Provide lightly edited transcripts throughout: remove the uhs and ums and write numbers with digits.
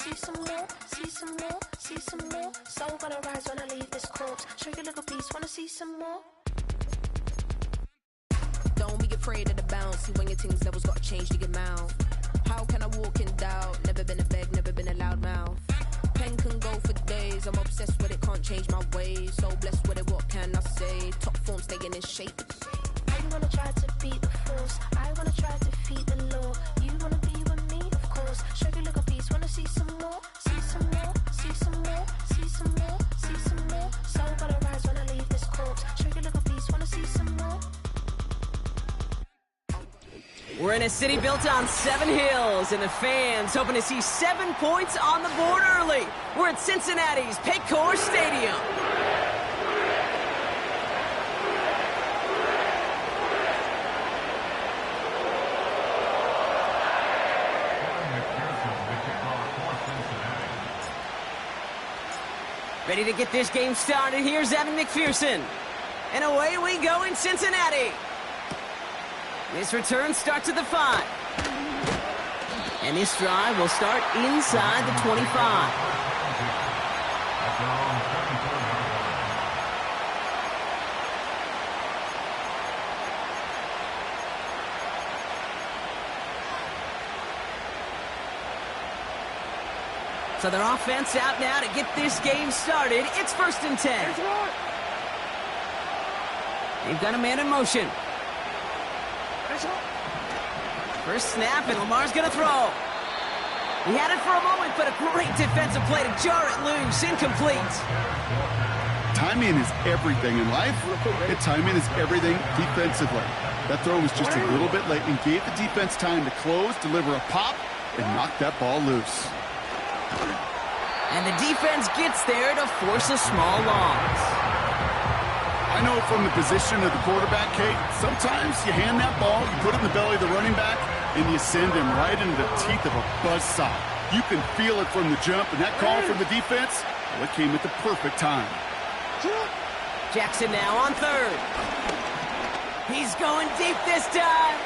see some more, see some more, see some more. Soul gonna rise when I leave this corpse. Show you a little piece, wanna see some more? Don't be afraid of the bounce. See when your things levels gotta change to get mouth. How can I walk in doubt? Never been a beg, never been a loud mouth. Pen can go for days. I'm obsessed with it, can't change my ways. So blessed with it, what can I say? Top form staying in shape. I wanna try to beat the force. I wanna try to defeat the law. You wanna be with me, of course. Show you a little piece, wanna see some more? See some more, see some more, see some more, see some more. Soul gonna rise when I leave this corpse. Show you a little piece, wanna see some more? We're in a city built on 7 hills, and the fans hoping to see 7 points on the board early. We're at Cincinnati's Paycor Stadium. Ready to get this game started. Here's Evan McPherson. And away we go in Cincinnati. This return starts at the 5. And this drive will start inside the 25. So their offense out now to get this game started. It's 1st and 10. They've got a man in motion. First snap, and Lamar's going to throw. He had it for a moment, but a great defensive play to jar it loose. Incomplete. Timing is everything in life, and timing is everything defensively. That throw was just a little bit late and gave the defense time to close, deliver a pop, and knock that ball loose. And the defense gets there to force a small loss. I know from the position of the quarterback, Kate, sometimes you hand that ball, you put it in the belly of the running back, and you send him right into the teeth of a buzzsaw. You can feel it from the jump, and that call from the defense, well, it came at the perfect time. Jackson now on 3rd. He's going deep this time.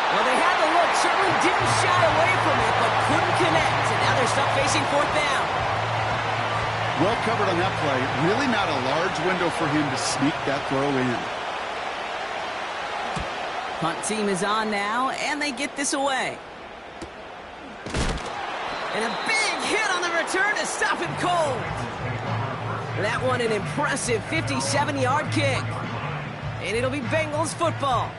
Well, they had the look, certainly didn't shy away from it, but couldn't connect, and now they're stuck facing 4th down. Well covered on that play. Really not a large window for him to sneak that throw in. Punt team is on now, and they get this away. And a big hit on the return to stop him cold. That one an impressive 57-yard kick. And it'll be Bengals football.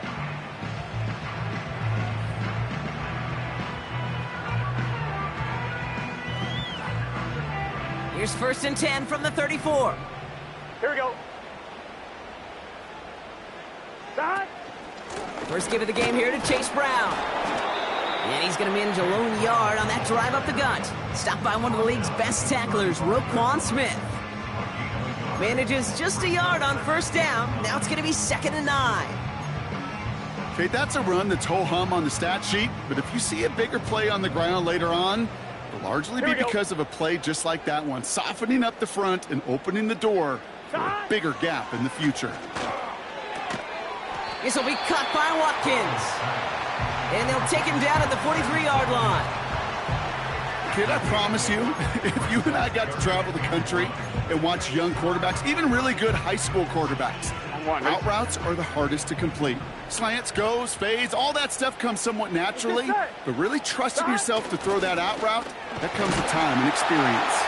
Here's 1st and 10 from the 34. Here we go. Start. First give of the game here to Chase Brown. And he's going to manage a lone yard on that drive up the gut. Stopped by one of the league's best tacklers, Roquan Smith. Manages just a yard on 1st down. Now it's going to be 2nd and 9. Okay, that's a run that's ho-hum on the stat sheet, but if you see a bigger play on the ground later on, it'll largely be because of a play just like that one, softening up the front and opening the door for a bigger gap in the future. This will be caught by Watkins. And they'll take him down at the 43-yard line. Kid, I promise you, if you and I got to travel the country and watch young quarterbacks, even really good high school quarterbacks, out routes are the hardest to complete. Slants, goes, fades, all that stuff comes somewhat naturally, but really trusting yourself to throw that out route, that comes with time and experience.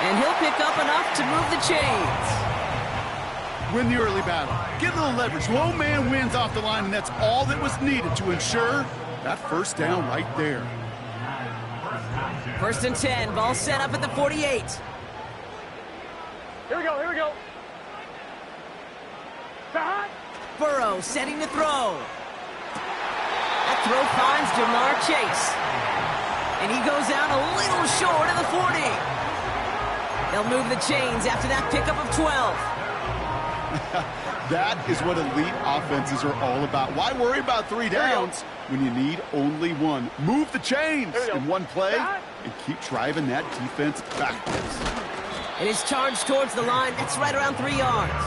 And he'll pick up enough to move the chains. Win the early battle. Get a little leverage. Low man wins off the line, and that's all that was needed to ensure that 1st down right there. 1st and 10, ball set up at the 48. Here we go, here we go. Start. Burrow setting to throw. That throw finds Jamar Chase. And he goes out a little short of the 40. They'll move the chains after that pickup of 12. That is what elite offenses are all about. Why worry about 3 downs when you need only 1? Move the chains in one play and keep driving that defense backwards. It is charged towards the line. That's right around 3 yards.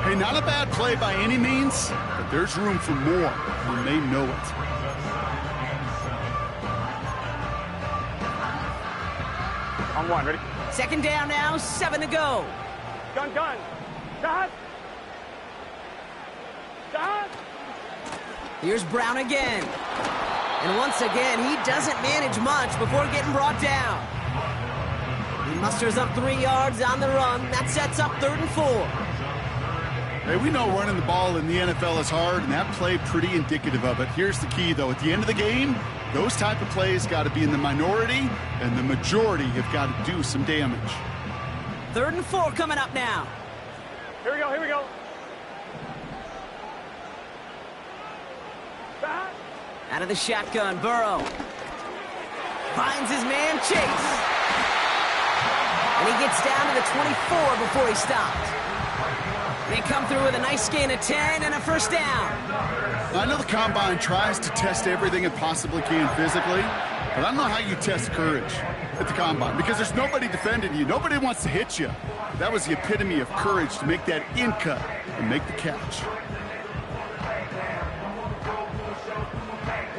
Hey, not a bad play by any means, but there's room for more when they know it. On one, ready? Second down now, 7 to go. Gun. Stop. Stop. Here's Brown again. And once again, he doesn't manage much before getting brought down. He musters up 3 yards on the run. That sets up 3rd and 4. Hey, we know running the ball in the NFL is hard, and that play pretty indicative of it. Here's the key, though. At the end of the game, those type of plays got to be in the minority, and the majority have got to do some damage. 3rd and 4 coming up now. Here we go. Stop. Out of the shotgun, Burrow. Finds his man, Chase. And he gets down to the 24 before he stopped. They come through with a nice gain of 10 and a first down. I know the Combine tries to test everything it possibly can physically, but I don't know how you test courage at the Combine because there's nobody defending you. Nobody wants to hit you. That was the epitome of courage to make that in cut and make the catch.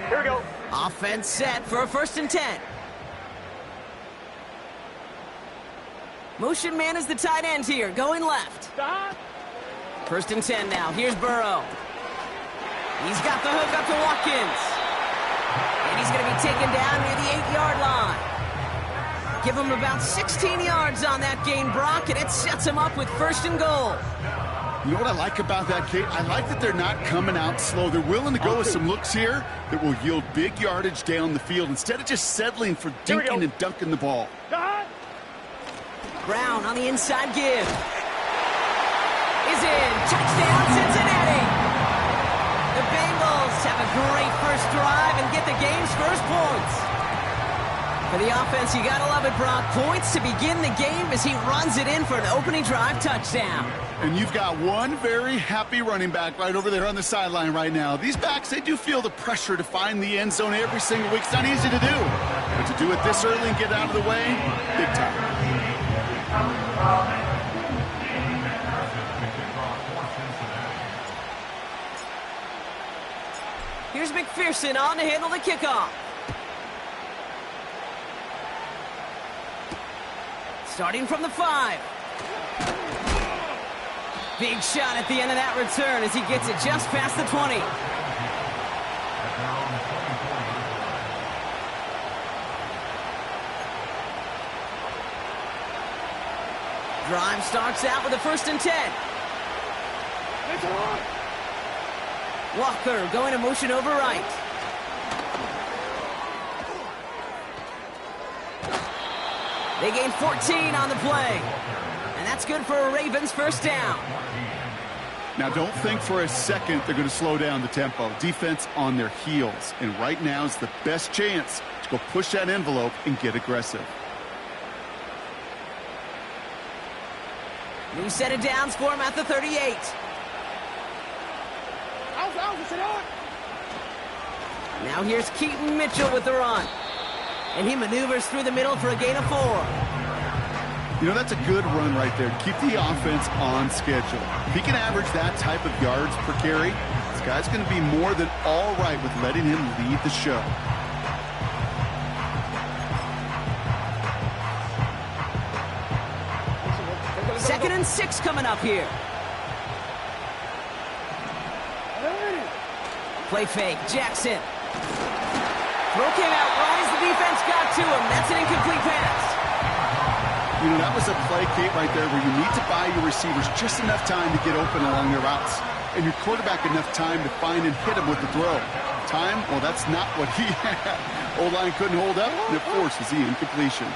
Here we go. Offense set for a 1st and 10. Motion man is the tight end here, going left. Stop. 1st and 10 now. Here's Burrow. He's got the hook up to Watkins. And he's going to be taken down near the 8-yard line. Give him about 16 yards on that gain, Brock, and it sets him up with 1st and goal. You know what I like about that, Kate? I like that they're not coming out slow. They're willing to go with some looks here that will yield big yardage down the field instead of just settling for dinking and dunking the ball. Stop. Brown on the inside give. Is in. Touchdown, Cincinnati. The Bengals have a great first drive and get the game's first points. For the offense, you gotta love it, Brock. Points to begin the game as he runs it in for an opening drive touchdown. And you've got one very happy running back right over there on the sideline right now. These backs, they do feel the pressure to find the end zone every single week. It's not easy to do. But to do it this early and get out of the way, big time. Here's McPherson on to handle the kickoff. Starting from the 5. Big shot at the end of that return as he gets it just past the 20. Drive starts out with a 1st and 10. Walker going to motion over right. They gain 14 on the play. And that's good for a Ravens 1st down. Now, don't think for a second they're going to slow down the tempo. Defense on their heels. And right now is the best chance to go push that envelope and get aggressive. New set of downs for him at the 38. Now here's Keaton Mitchell with the run. And he maneuvers through the middle for a gain of 4. You know, that's a good run right there. Keep the offense on schedule. If he can average that type of yards per carry, this guy's going to be more than all right with letting him lead the show. Second and 6 coming up here. Play fake, Jackson. Throw came out right as the defense got to him. That's an incomplete pass. You know, that was a play, Kate, right there where you need to buy your receivers just enough time to get open along their routes. And your quarterback enough time to find and hit him with the throw. Time? Well, that's not what he had. O-line couldn't hold up, and it forces the incompletion.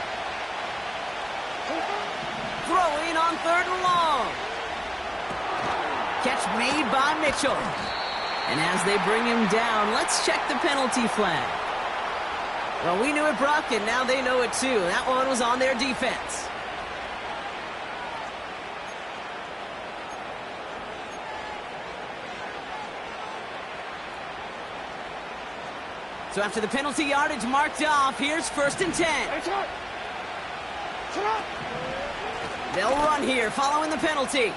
Throwing on 3rd and long. Catch made by Mitchell. And as they bring him down, let's check the penalty flag. Well, we knew it, Brock, and now they know it too. That one was on their defense. So after the penalty yardage marked off, here's 1st and 10. They'll run here following the penalty.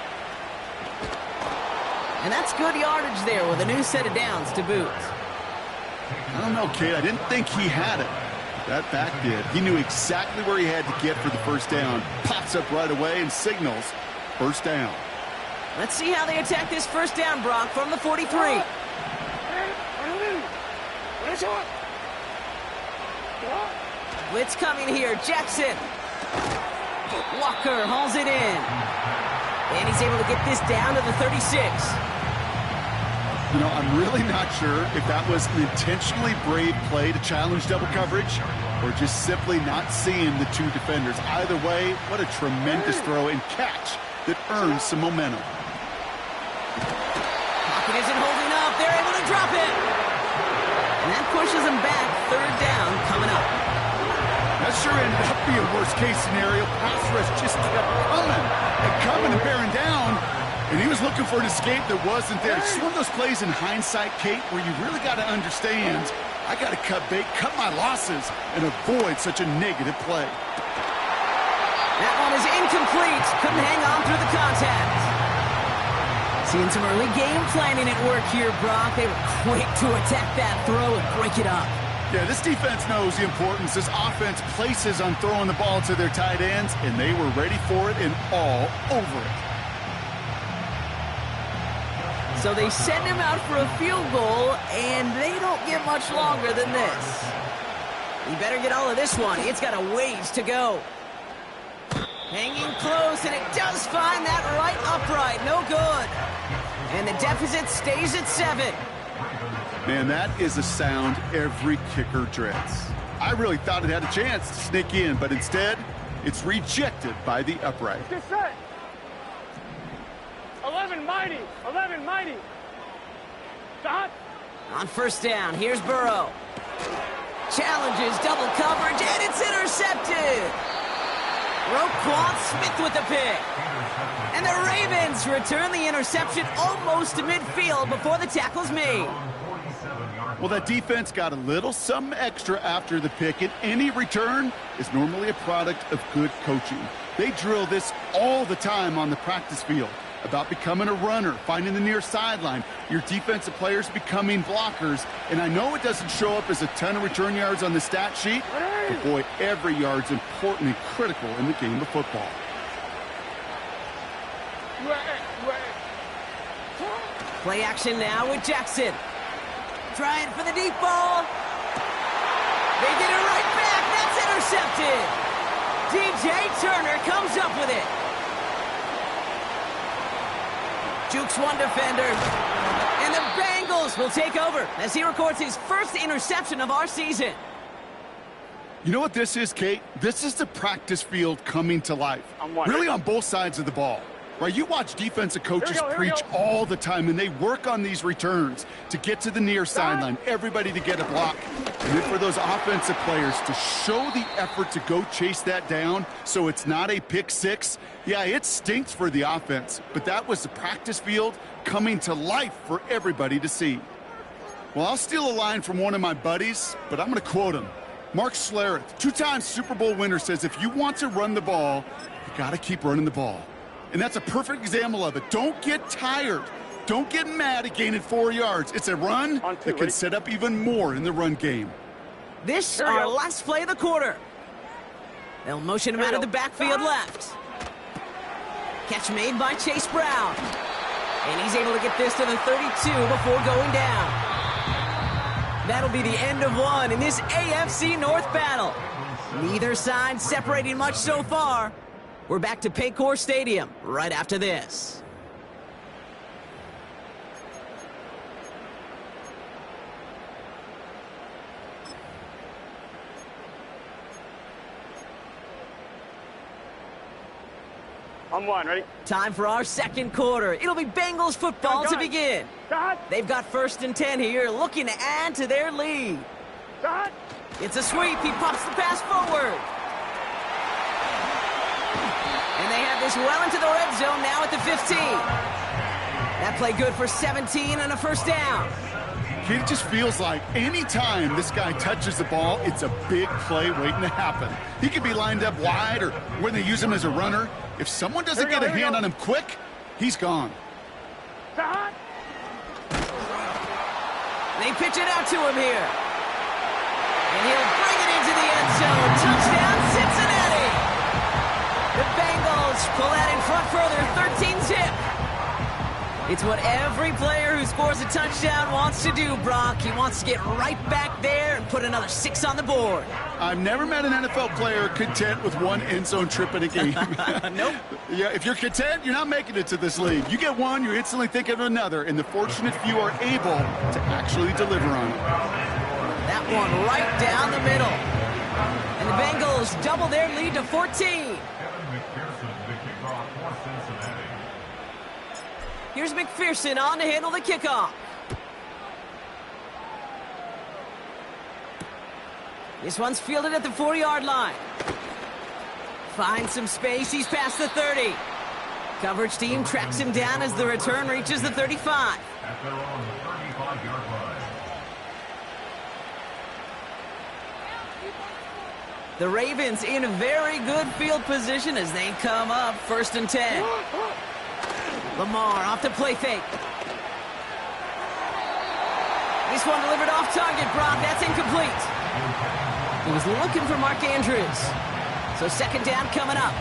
And that's good yardage there with a new set of downs to boot. I don't know, Kate. I didn't think he had it. That back did. He knew exactly where he had to get for the first down. Pops up right away and signals first down. Let's see how they attack this first down, Brock, from the 43. Blitz coming here. Jackson. Walker hauls it in. And he's able to get this down to the 36. You know, I'm really not sure if that was an intentionally brave play to challenge double coverage or just simply not seeing the two defenders. Either way, what a tremendous throw and catch that earns some momentum. Pocket isn't holding up. They're able to drop it. And that pushes them back. Third down coming up. That sure ended up being a worst-case scenario. Pass rush just kept coming and bearing down. And he was looking for an escape that wasn't there. It's one of those plays in hindsight, Kate, where you really got to understand, I got to cut bait, cut my losses, and avoid such a negative play. That one is incomplete. Couldn't hang on through the contact. Seeing some early game planning at work here, Brock. They were quick to attack that throw and break it up. Yeah, this defense knows the importance this offense places on throwing the ball to their tight ends, and they were ready for it and all over it. So they send him out for a field goal, and they don't get much longer than this. He better get all of this one. It's got a ways to go. Hanging close, and it does find that right upright. No good. And the deficit stays at 7. Man, that is a sound every kicker dreads. I really thought it had a chance to sneak in, but instead, it's rejected by the upright. Get set. 11 mighty. 11 mighty. Stop. On first down, here's Burrow. Challenges double coverage, and it's intercepted. Roquan Smith with the pick. And the Ravens return the interception almost to midfield before the tackle's made. Well, that defense got a little something extra after the pick, and any return is normally a product of good coaching. They drill this all the time on the practice field about becoming a runner, finding the near sideline, your defensive players becoming blockers. And I know it doesn't show up as a ton of return yards on the stat sheet, but boy, every yard's important and critical in the game of football. Play action now with Jackson. Trying for the deep ball. They get it right back. That's intercepted. DJ Turner comes up with it. Jukes one defender. And the Bengals will take over as he records his first interception of our season. You know what this is, Kate? This is the practice field coming to life. Really on both sides of the ball. Right, you watch defensive coaches preach all the time, and they work on these returns to get to the near sideline, everybody to get a block. And then for those offensive players to show the effort to go chase that down so it's not a pick six, yeah, it stinks for the offense. But that was the practice field coming to life for everybody to see. Well, I'll steal a line from one of my buddies, but I'm going to quote him. Mark Schlereth, two-time Super Bowl winner, says if you want to run the ball, you got to keep running the ball. And that's a perfect example of it. Don't get tired. Don't get mad at gaining 4 yards. It's a run that can set up even more in the run game. This our last play of the quarter. They'll motion him out of the backfield left. Catch made by Chase Brown. And he's able to get this to the 32 before going down. That'll be the end of one in this AFC North battle. Neither side separating much so far. We're back to Paycor Stadium right after this. On one, ready? Time for our second quarter. It'll be Bengals football to begin. They've got 1st and 10 here, looking to add to their lead. It's a sweep. He pops the pass forward. And they have this well into the red zone now at the 15. That play good for 17 and a first down. It just feels like any time this guy touches the ball, it's a big play waiting to happen. He could be lined up wide or when they use him as a runner. If someone doesn't get a hand on him quick, he's gone. They pitch it out to him here. And he'll bring it into the end It's what every player who scores a touchdown wants to do, Brock. He wants to get right back there and put another 6 on the board. I've never met an NFL player content with one end zone trip in a game. Nope. Yeah, if you're content, you're not making it to this league. You get one, you're instantly thinking of another, and the fortunate few are able to actually deliver on it. That one right down the middle. And the Bengals double their lead to 14. Here's McPherson on to handle the kickoff. This one's fielded at the 4-yard line. Finds some space. He's past the 30. Coverage team tracks him down as the return reaches the 35. The Ravens in a very good field position as they come up 1st and 10. Lamar off the play fake. This one delivered off target, Brock. That's incomplete. He was looking for Mark Andrews. So 2nd down coming up.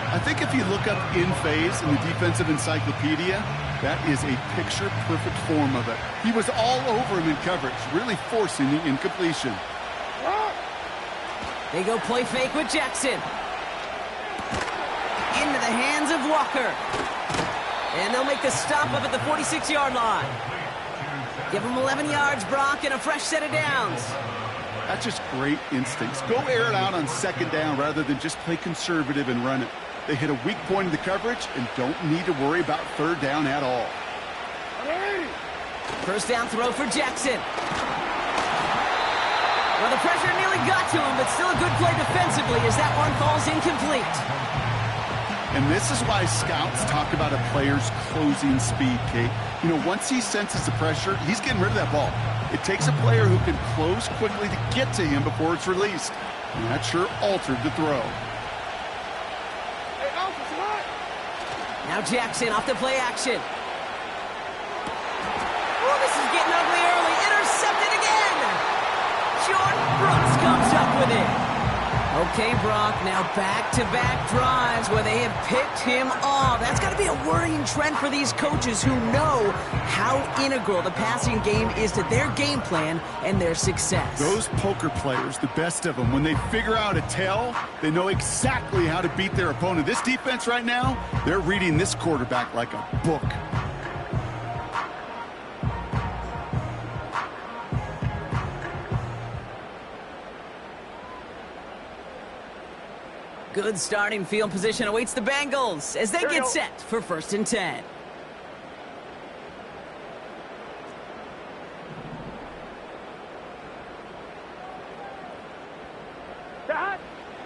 I think if you look up in phase in the defensive encyclopedia, that is a picture-perfect form of it. He was all over him in coverage, really forcing the incompletion. They go play fake with Jackson. Into the hands of Walker. And they'll make the stop up at the 46-yard line. Give them 11 yards, Brock, and a fresh set of downs. That's just great instincts. Go air it out on 2nd down rather than just play conservative and run it. They hit a weak point in the coverage and don't need to worry about 3rd down at all. 1st down throw for Jackson. Well, the pressure nearly got to him, but still a good play defensively as that one falls incomplete. And this is why scouts talk about a player's closing speed, Kate. You know, once he senses the pressure, he's getting rid of that ball. It takes a player who can close quickly to get to him before it's released. And that sure altered the throw. Now Jackson off the play action. Oh, this is getting ugly early. Intercepted again. Jordan Brooks comes up with it. Okay, Brock, now back-to-back drives where they have picked him off. That's got to be a worrying trend for these coaches who know how integral the passing game is to their game plan and their success. Those poker players, the best of them, when they figure out a tell, they know exactly how to beat their opponent. This defense right now, they're reading this quarterback like a book. Good starting field position awaits the Bengals as they get set for 1st and 10.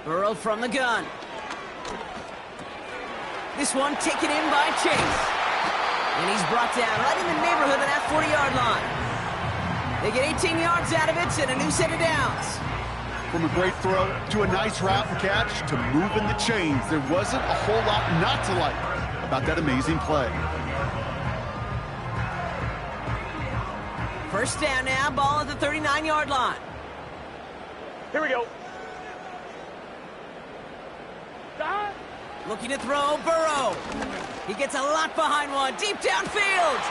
Burrow from the gun. This one taken in by Chase. And he's brought down right in the neighborhood of that 40-yard line. They get 18 yards out of it and a new set of downs. From a great throw to a nice route and catch to moving the chains, there wasn't a whole lot not to like about that amazing play. 1st down now, ball at the 39-yard line. Here we go. Looking to throw, Burrow. He gets a lot behind one, deep downfield.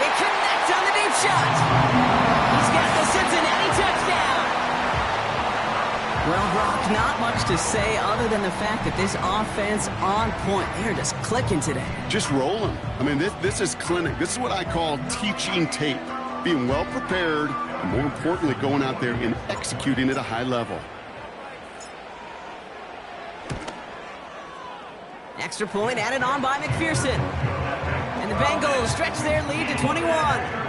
They connect on the deep shot. He's got the Cincinnati touchdown. Well, Brock, not much to say other than the fact that this offense on point. They're just clicking today. Just rolling. I mean, this is clinic. This is what I call teaching tape. Being well prepared, and more importantly, going out there and executing at a high level. Extra point added on by McPherson. And the Bengals stretch their lead to 21.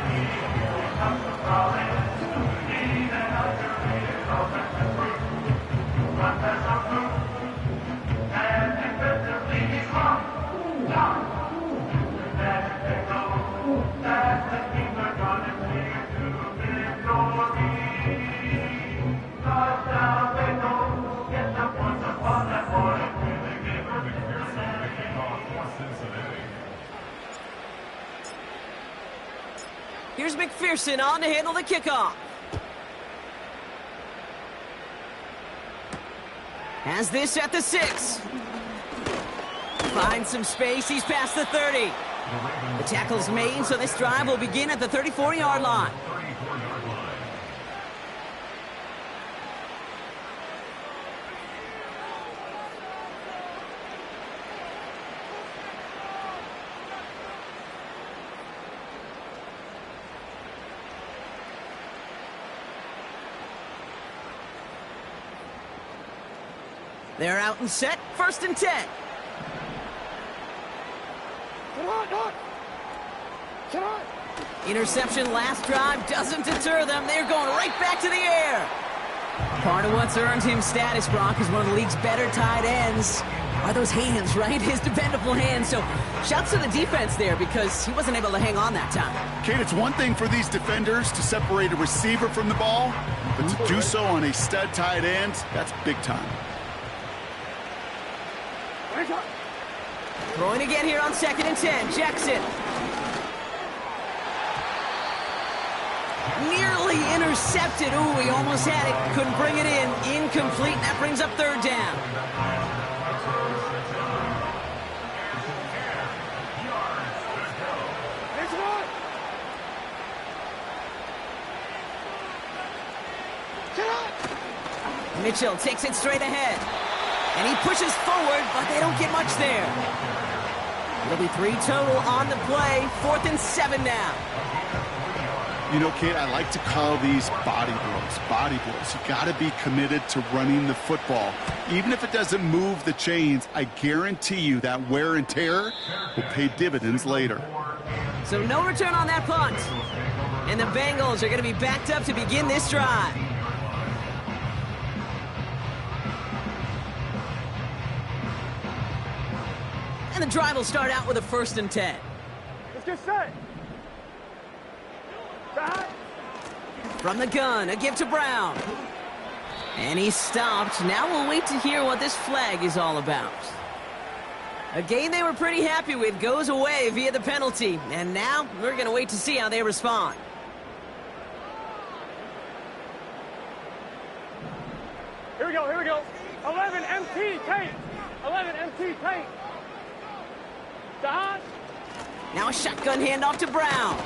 Here's McPherson on to handle the kickoff. Has this at the 6. Finds some space. He's past the 30. The tackle's made, so this drive will begin at the 34-yard line. They're out and set, 1st and 10. Interception last drive doesn't deter them. They're going right back to the air. Part of what's earned him status, Brock, is one of the league's better tight ends. Are those hands, right? His dependable hands. So shouts to the defense there because he wasn't able to hang on that time. Kate, it's one thing for these defenders to separate a receiver from the ball, but to do so on a stud tight end, that's big time. Throwing again here on 2nd and 10. Jackson. Nearly intercepted. Ooh, he almost had it. Couldn't bring it in. Incomplete. That brings up 3rd down. Mitchell takes it straight ahead. And he pushes forward, but they don't get much there. It'll be 3 total on the play. 4th and 7 now. You know, Kate, I like to call these body blows. Body blows. You got to be committed to running the football. Even if it doesn't move the chains, I guarantee you that wear and tear will pay dividends later. So no return on that punt. And the Bengals are going to be backed up to begin this drive. And the drive will start out with a 1st and 10. Let's get set. From the gun, a give to Brown. And he stopped. Now we'll wait to hear what this flag is all about. A game they were pretty happy with goes away via the penalty. And now we're going to wait to see how they respond. Here we go. 11 MT tape. 11 MT tape. Dodge. Now a shotgun handoff to Brown.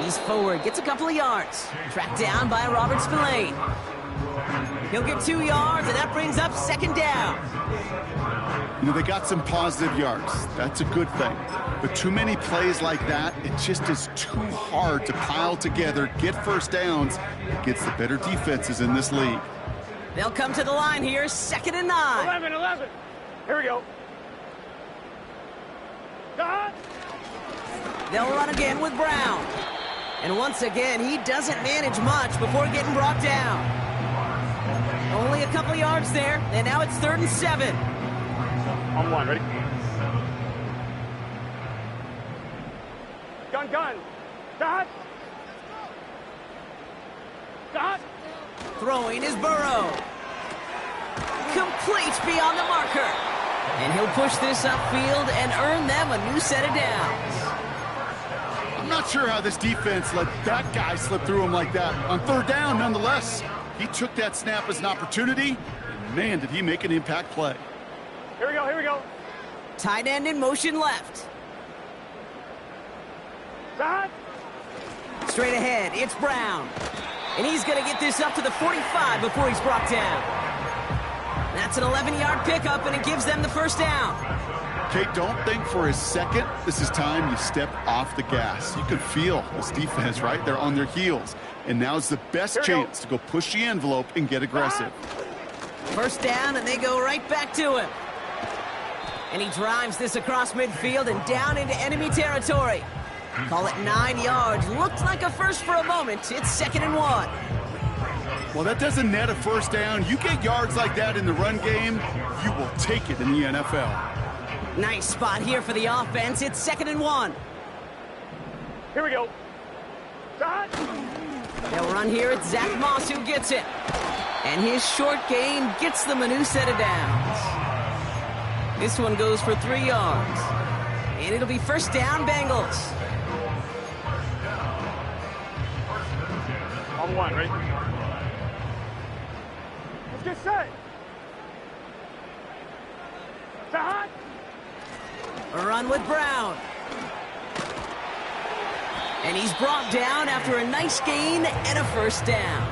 He's forward, gets a couple of yards. Tracked down by Robert Spillane. He'll get 2 yards, and that brings up 2nd down. You know, they got some positive yards. That's a good thing. But too many plays like that, it just is too hard to pile together, get 1st downs against the better defenses in this league. They'll come to the line here, 2nd and 9. 11. Here we go. Dodge. They'll run again with Brown. And once again, he doesn't manage much before getting brought down. Only a couple of yards there, and now it's 3rd and 7. On 1, ready? Gun. Dodge. Throwing is Burrow. Complete beyond the marker. And he'll push this upfield and earn them a new set of downs. I'm not sure how this defense let that guy slip through him like that. On 3rd down, nonetheless, he took that snap as an opportunity, and man, did he make an impact play. Here we go. Tight end in motion left. Dodge. Straight ahead, it's Brown. And he's going to get this up to the 45 before he's brought down. That's an 11-yard pickup, and it gives them the 1st down. Kate, don't think for a second this is time you step off the gas. You can feel this defense, right? They're on their heels. And now's the best chance to go push the envelope and get aggressive. 1st down, and they go right back to him. And he drives this across midfield and down into enemy territory. Call it 9 yards. Looked like a first for a moment. It's 2nd and 1. Well, that doesn't net a 1st down. You get yards like that in the run game, you will take it in the NFL. Nice spot here for the offense. It's 2nd and 1. Here we go. Dodge. They'll run here. It's Zach Moss who gets it. And his short gain gets them a new set of downs. This one goes for 3 yards. And it'll be 1st down, Bengals. On 1, ready? Let's get set. Dodge. A run with Brown. And he's brought down after a nice gain and a first down.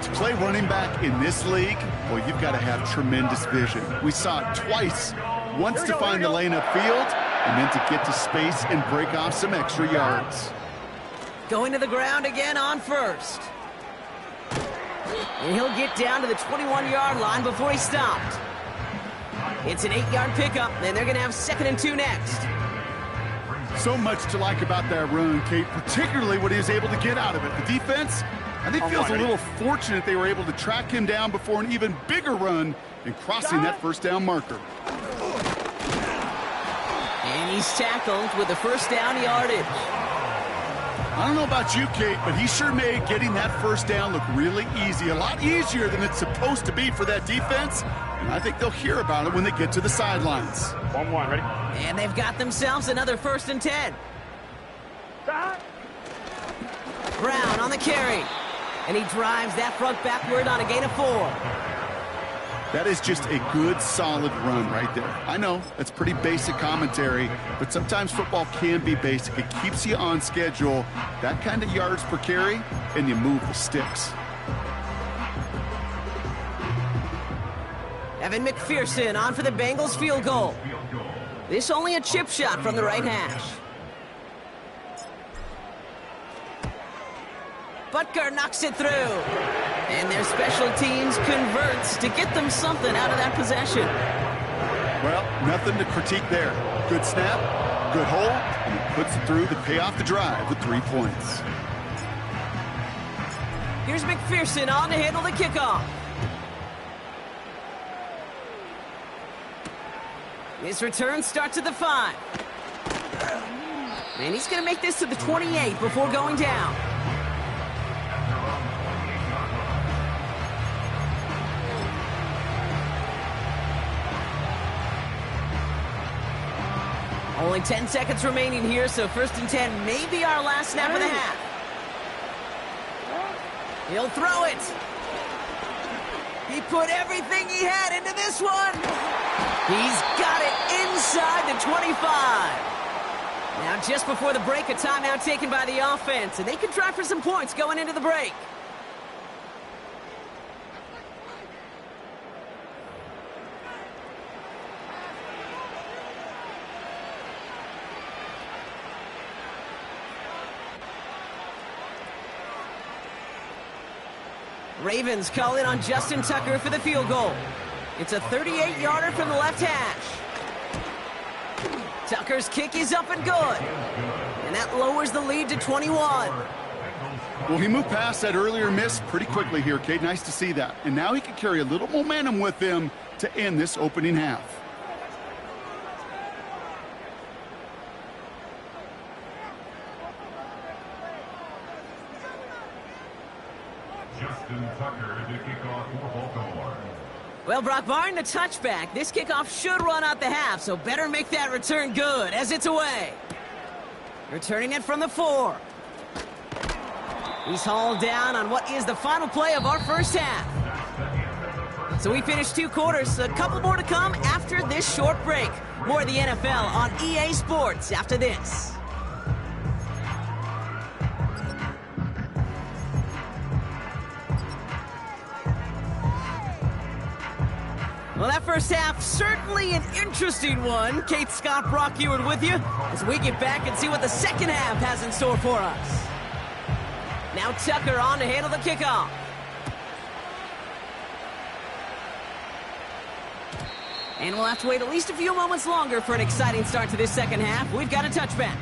To play running back in this league, well, you've got to have tremendous vision. We saw it twice. Once to find the lane upfield, and then to get to space and break off some extra yards. Going to the ground again on first. And he'll get down to the 21-yard line before he stopped. It's an 8-yard pickup, and they're going to have 2nd and 2 next. So much to like about that run, Kate, particularly what he was able to get out of it. The defense, I think, feels a little fortunate they were able to track him down before an even bigger run and crossing that first down marker. And he's tackled with the first down yardage. I don't know about you, Kate, but he sure made getting that first down look really easy. A lot easier than it's supposed to be for that defense. And I think they'll hear about it when they get to the sidelines. 1-1, ready? And they've got themselves another 1st and 10. Brown on the carry. And he drives that front backward on a gain of 4. That is just a good, solid run right there. I know, that's pretty basic commentary, but sometimes football can be basic. It keeps you on schedule, that kind of yards per carry, and you move the sticks. Evan McPherson on for the Bengals field goal. This only a chip shot from the right hash. Butker knocks it through. And their special teams converts to get them something out of that possession. Well, nothing to critique there. Good snap, good hold, and it puts it through to pay off the drive with 3 points. Here's McPherson on to handle the kickoff. His return starts at the 5. And he's going to make this to the 28 before going down. Only 10 seconds remaining here, so 1st and 10 may be our last snap of the half. He'll throw it. He put everything he had into this one. He's got it inside the 25. Now, just before the break, a timeout taken by the offense, and they can try for some points going into the break. Ravens call in on Justin Tucker for the field goal. It's a 38-yarder from the left hash. Tucker's kick is up and good. And that lowers the lead to 21. Well, he moved past that earlier miss pretty quickly here, Kate. Nice to see that. And now he can carry a little momentum with him to end this opening half. Justin Tucker to kick off for Baltimore. Well, Brock, barring the touchback, this kickoff should run out the half, so better make that return good as it's away. Returning it from the 4. He's hauled down on what is the final play of our first half. So we finished 2 quarters, a couple more to come after this short break. More of the NFL on EA Sports after this. Well, that first half, certainly an interesting one. Kate, Scott, Brock Ewart with you as we get back and see what the second half has in store for us. Now Tucker on to handle the kickoff. And we'll have to wait at least a few moments longer for an exciting start to this second half. We've got a touchback.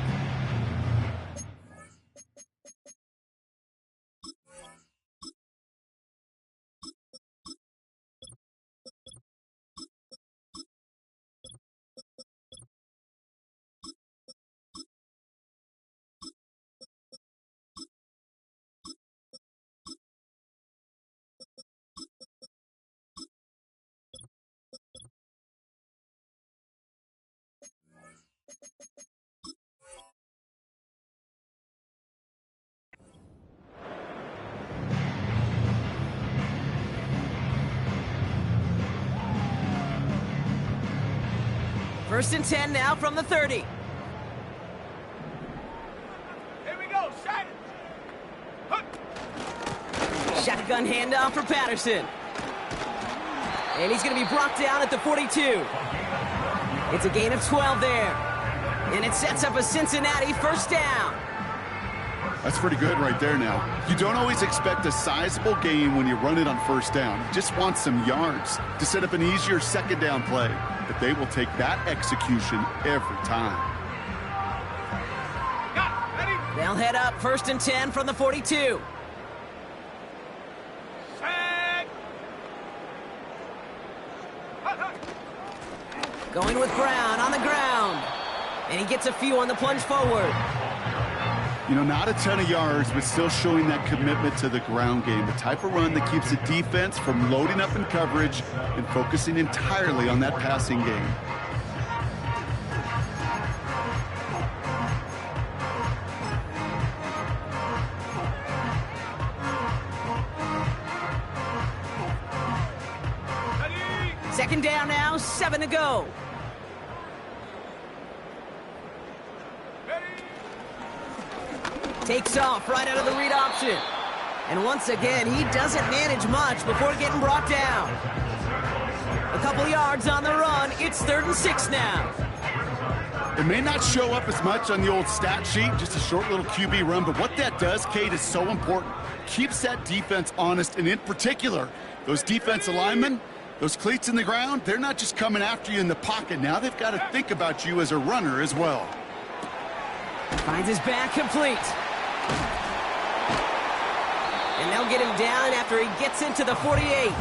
First and 10 now from the 30. Shotgun handoff for Patterson. And he's going to be brought down at the 42. It's a gain of 12 there. And it sets up a Cincinnati first down. That's pretty good right there now. You don't always expect a sizable gain when you run it on first down. You just want some yards to set up an easier second down play. But they will take that execution every time. They'll head up 1st and 10 from the 42. Going with Brown on the ground. And he gets a few on the plunge forward. You know, not a ton of yards, but still showing that commitment to the ground game. The type of run that keeps the defense from loading up in coverage and focusing entirely on that passing game. Second down now, 7 to go. Takes off right out of the read option. And once again, he doesn't manage much before getting brought down. A couple yards on the run. It's 3rd and 6 now. It may not show up as much on the old stat sheet, just a short little QB run, but what that does, Kate, is so important. Keeps that defense honest, and in particular, those defensive linemen, those cleats in the ground, they're not just coming after you in the pocket. Now they've got to think about you as a runner as well. Finds his back complete. And they'll get him down after he gets into the 48.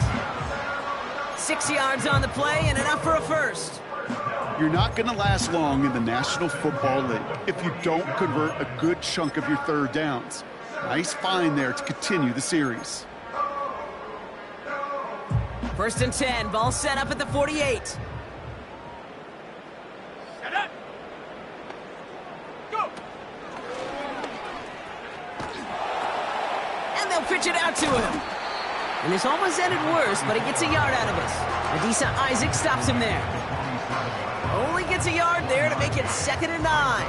6 yards on the play and enough for a first. You're not going to last long in the National Football League if you don't convert a good chunk of your third downs. Nice find there to continue the series. 1st and 10, ball set up at the 48. Set up. Go. And they'll pitch it out to him. And this almost ended worse, but he gets a yard out of it. Adisa Isaac stops him there. Only gets a yard there to make it 2nd and 9.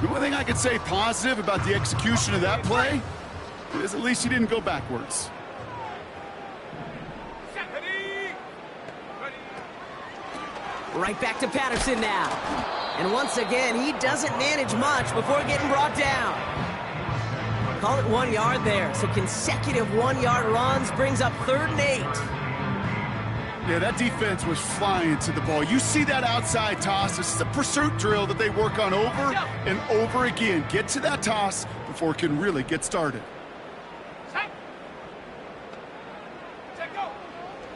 The one thing I could say positive about the execution of that play is at least he didn't go backwards. Right back to Patterson now. And once again, he doesn't manage much before getting brought down. Call it 1 yard there. So consecutive 1-yard runs brings up 3rd and 8. Yeah, that defense was flying to the ball. You see that outside toss. This is a pursuit drill that they work on over and over again. Get to that toss before it can really get started.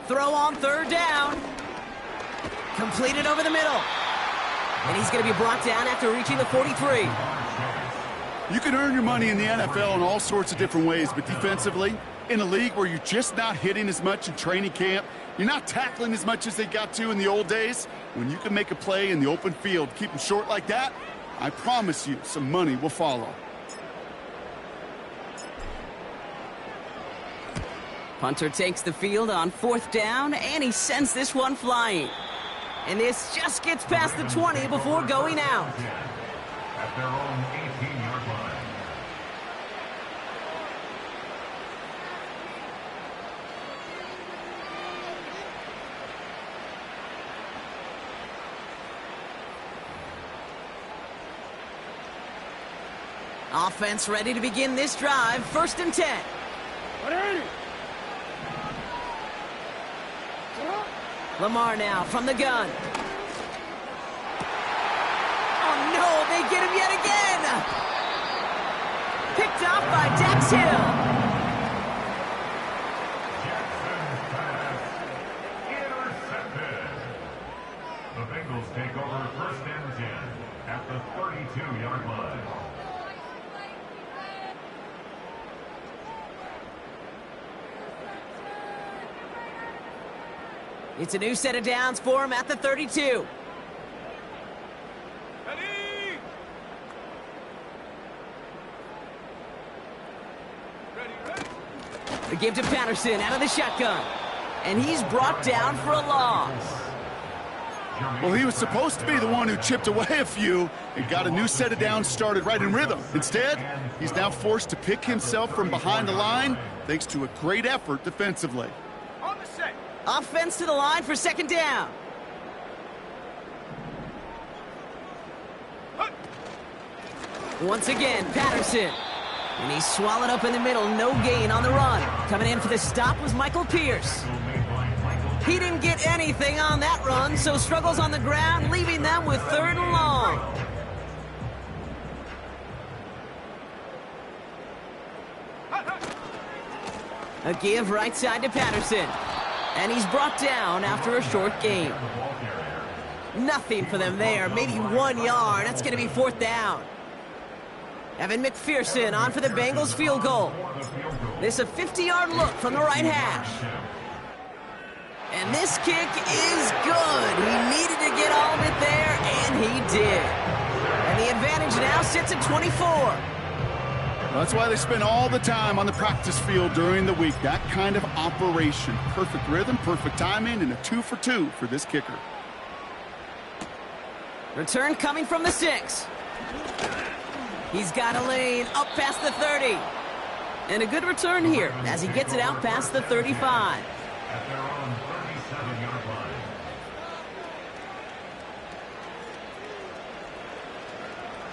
Throw on 3rd down. Completed over the middle. And he's going to be brought down after reaching the 43. You can earn your money in the NFL in all sorts of different ways, but defensively, in a league where you're just not hitting as much in training camp, you're not tackling as much as they got to in the old days, when you can make a play in the open field, keep them short like that, I promise you some money will follow. Punter takes the field on 4th down, and he sends this one flying. And this just gets past the 20 before going out. At their own 18-yard line. Offense ready to begin this drive. 1st and 10. 180. Lamar now from the gun. Oh no, they get him yet again. Picked off by Dax Hill. Intercepted. The Bengals take over 1st and 10 at the 32-yard line. It's a new set of downs for him at the 32. The give to Patterson out of the shotgun. And he's brought down for a loss. Well, he was supposed to be the one who chipped away a few and got a new set of downs started right in rhythm. Instead, he's now forced to pick himself from behind the line thanks to a great effort defensively. On the set. Offense to the line for second down. Once again, Patterson. And he's swallowed up in the middle. No gain on the run. Coming in for the stop was Michael Pierce. He didn't get anything on that run, so struggles on the ground, leaving them with 3rd and long. A give right side to Patterson. And he's brought down after a short gain. Nothing for them there. Maybe 1 yard. That's going to be 4th down. Evan McPherson on for the Bengals field goal. This a 50-yard look from the right hash. And this kick is good. He needed to get all of it there, and he did. And the advantage now sits at 24. That's why they spend all the time on the practice field during the week. That kind of operation. Perfect rhythm, perfect timing, and a 2 for 2 for this kicker. Return coming from the 6. He's got a lane up past the 30. And a good return here as he gets it out past the 35. At their own 37-yard line.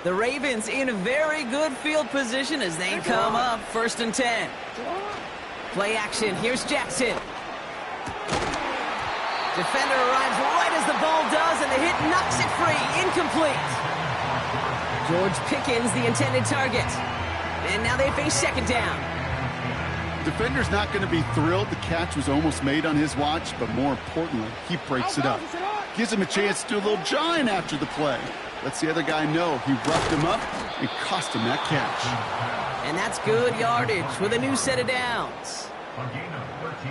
The Ravens in very good field position as they come up 1st and 10. Play action. Here's Jackson. Defender arrives right as the ball does, and the hit knocks it free. Incomplete. George Pickens, the intended target. And now they face 2nd down. Defender's not going to be thrilled the catch was almost made on his watch, but more importantly, he breaks it up. Gives him a chance to do a little jawing after the play. Lets the other guy know he roughed him up and cost him that catch. And that's good yardage with a new set of downs.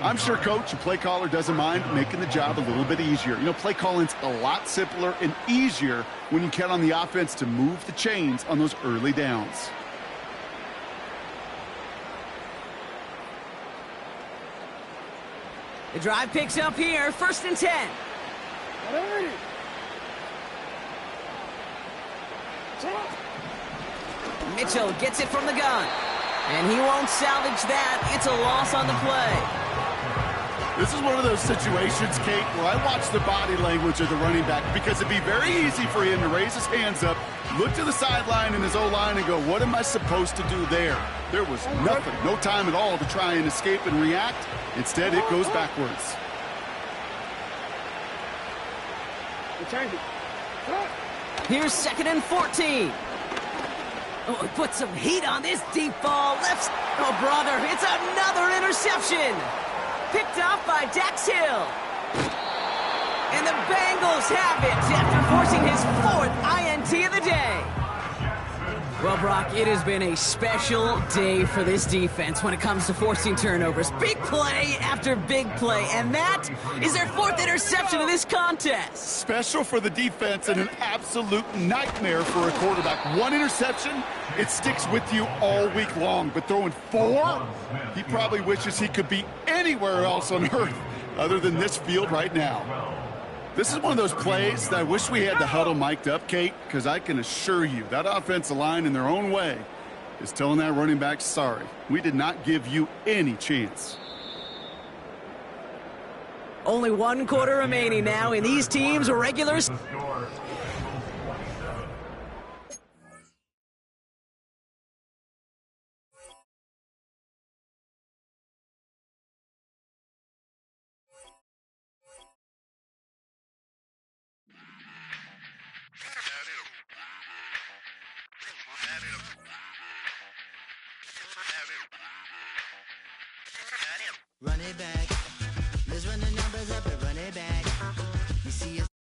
I'm sure coach and play caller doesn't mind making the job a little bit easier. You know, play calling's a lot simpler and easier when you count on the offense to move the chains on those early downs. The drive picks up here, 1st and 10. Mitchell gets it from the gun. And he won't salvage that. It's a loss on the play. This is one of those situations, Kate, where I watch the body language of the running back because it'd be very easy for him to raise his hands up, look to the sideline in his O-line and go, what am I supposed to do there? There was nothing, no time at all to try and escape and react. Instead, it goes backwards. Here's 2nd and 14. Oh, he put some heat on this deep ball. Left. Oh, brother, it's another interception. Picked off by Dax Hill. And the Bengals have it after forcing his 4th INT of the day. Well, Brock, it has been a special day for this defense when it comes to forcing turnovers. Big play after big play, and that is their 4th interception of this contest. Special for the defense and an absolute nightmare for a quarterback. 1 interception, it sticks with you all week long, but throwing 4, he probably wishes he could be anywhere else on earth other than this field right now. This is one of those plays that I wish we had the huddle mic'd up, Kate, because I can assure you that offensive line in their own way is telling that running back, sorry, we did not give you any chance. Only 1 quarter remaining now, and these teams are regulars. Run it back.